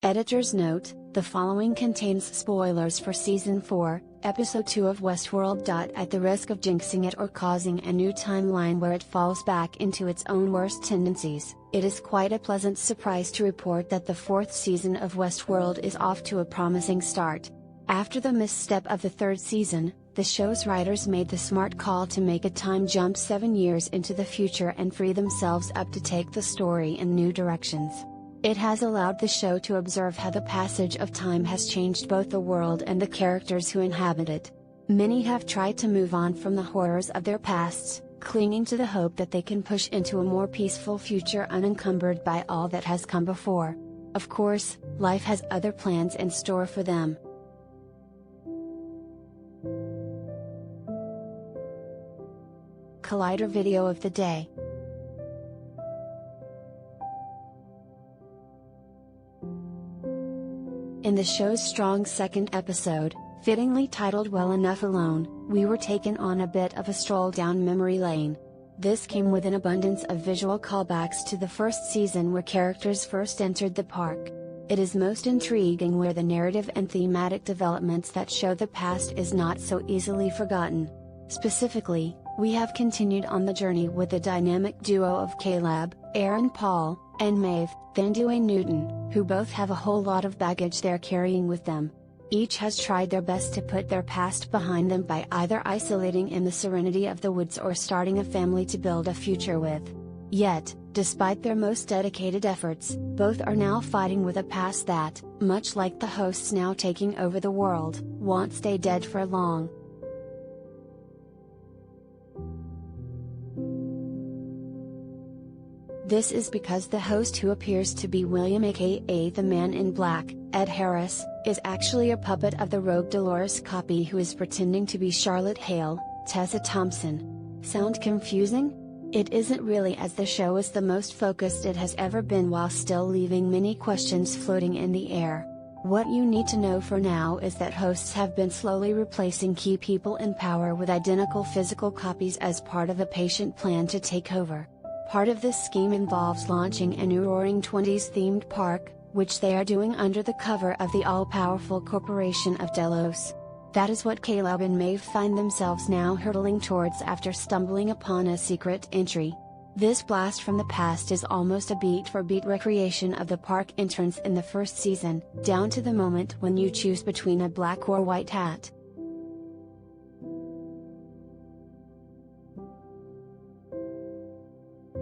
Editor's note: the following contains spoilers for Season 4, Episode 2 of Westworld. At the risk of jinxing it or causing a new timeline where it falls back into its own worst tendencies, it is quite a pleasant surprise to report that the 4th season of Westworld is off to a promising start. After the misstep of the 3rd season, the show's writers made the smart call to make a time jump 7 years into the future and free themselves up to take the story in new directions. It has allowed the show to observe how the passage of time has changed both the world and the characters who inhabit it. Many have tried to move on from the horrors of their pasts, clinging to the hope that they can push into a more peaceful future unencumbered by all that has come before. Of course, life has other plans in store for them. Collider video of the day. In the show's strong second episode, fittingly titled Well Enough Alone, we were taken on a bit of a stroll down memory lane. This came with an abundance of visual callbacks to the first season where characters first entered the park. It is most intriguing where the narrative and thematic developments that show the past is not so easily forgotten. Specifically, we have continued on the journey with the dynamic duo of Caleb, Aaron Paul, and Maeve, then Dwayne Newton, who both have a whole lot of baggage they're carrying with them. Each has tried their best to put their past behind them by either isolating in the serenity of the woods or starting a family to build a future with. Yet, despite their most dedicated efforts, both are now fighting with a past that, much like the hosts now taking over the world, won't stay dead for long. This is because the host, who appears to be William aka the Man in Black, Ed Harris, is actually a puppet of the rogue Dolores copy who is pretending to be Charlotte Hale, Tessa Thompson. Sound confusing? It isn't really, as the show is the most focused it has ever been while still leaving many questions floating in the air. What you need to know for now is that hosts have been slowly replacing key people in power with identical physical copies as part of a patient plan to take over. Part of this scheme involves launching a new Roaring Twenties themed park, which they are doing under the cover of the all-powerful corporation of Delos. That is what Caleb and Maeve find themselves now hurtling towards after stumbling upon a secret entry. This blast from the past is almost a beat-for-beat recreation of the park entrance in the first season, down to the moment when you choose between a black or white hat.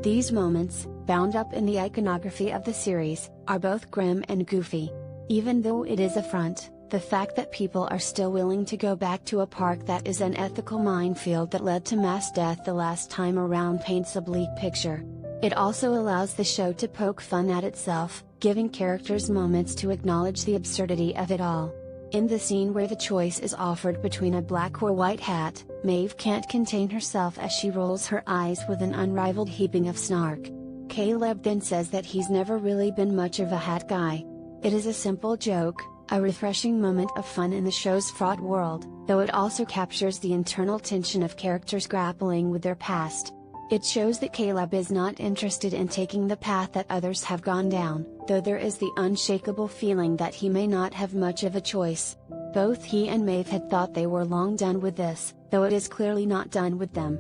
These moments, bound up in the iconography of the series, are both grim and goofy. Even though it is a front, the fact that people are still willing to go back to a park that is an ethical minefield that led to mass death the last time around paints a bleak picture. It also allows the show to poke fun at itself, giving characters moments to acknowledge the absurdity of it all. In the scene where the choice is offered between a black or white hat, Maeve can't contain herself as she rolls her eyes with an unrivaled heaping of snark. Caleb then says that he's never really been much of a hat guy. It is a simple joke, a refreshing moment of fun in the show's fraught world, though it also captures the internal tension of characters grappling with their past. It shows that Caleb is not interested in taking the path that others have gone down, though there is the unshakable feeling that he may not have much of a choice. Both he and Maeve had thought they were long done with this, though it is clearly not done with them.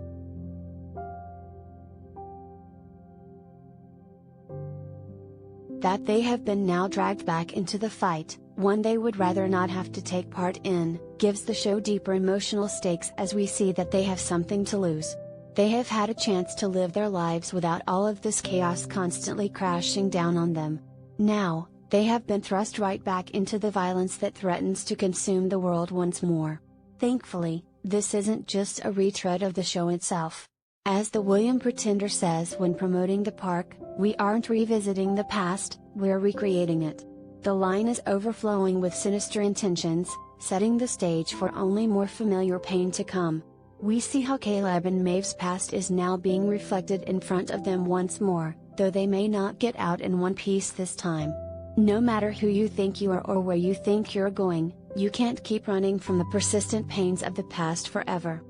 That they have been now dragged back into the fight, one they would rather not have to take part in, gives the show deeper emotional stakes as we see that they have something to lose. They have had a chance to live their lives without all of this chaos constantly crashing down on them. Now, they have been thrust right back into the violence that threatens to consume the world once more. Thankfully, this isn't just a retread of the show itself. As the William Pretender says when promoting the park, we aren't revisiting the past, we're recreating it. The line is overflowing with sinister intentions, setting the stage for only more familiar pain to come. We see how Caleb and Maeve's past is now being reflected in front of them once more, though they may not get out in one piece this time. No matter who you think you are or where you think you're going, you can't keep running from the persistent pains of the past forever.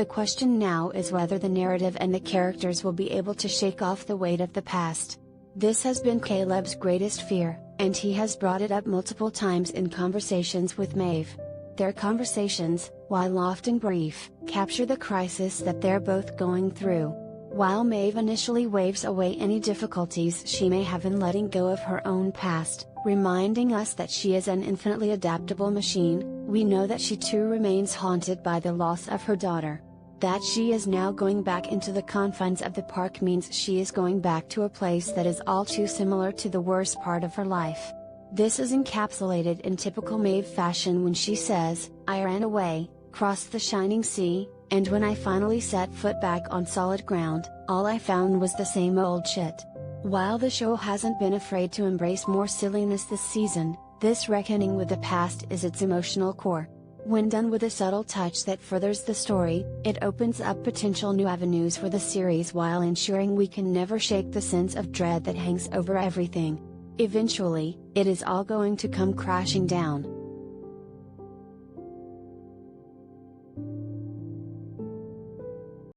The question now is whether the narrative and the characters will be able to shake off the weight of the past. This has been Caleb's greatest fear, and he has brought it up multiple times in conversations with Maeve. Their conversations, while often brief, capture the crisis that they're both going through. While Maeve initially waves away any difficulties she may have in letting go of her own past, reminding us that she is an infinitely adaptable machine, we know that she too remains haunted by the loss of her daughter. That she is now going back into the confines of the park means she is going back to a place that is all too similar to the worst part of her life. This is encapsulated in typical Maeve fashion when she says, "I ran away, crossed the shining sea, and when I finally set foot back on solid ground, all I found was the same old shit." While the show hasn't been afraid to embrace more silliness this season, this reckoning with the past is its emotional core. When done with a subtle touch that furthers the story, it opens up potential new avenues for the series while ensuring we can never shake the sense of dread that hangs over everything. Eventually, it is all going to come crashing down.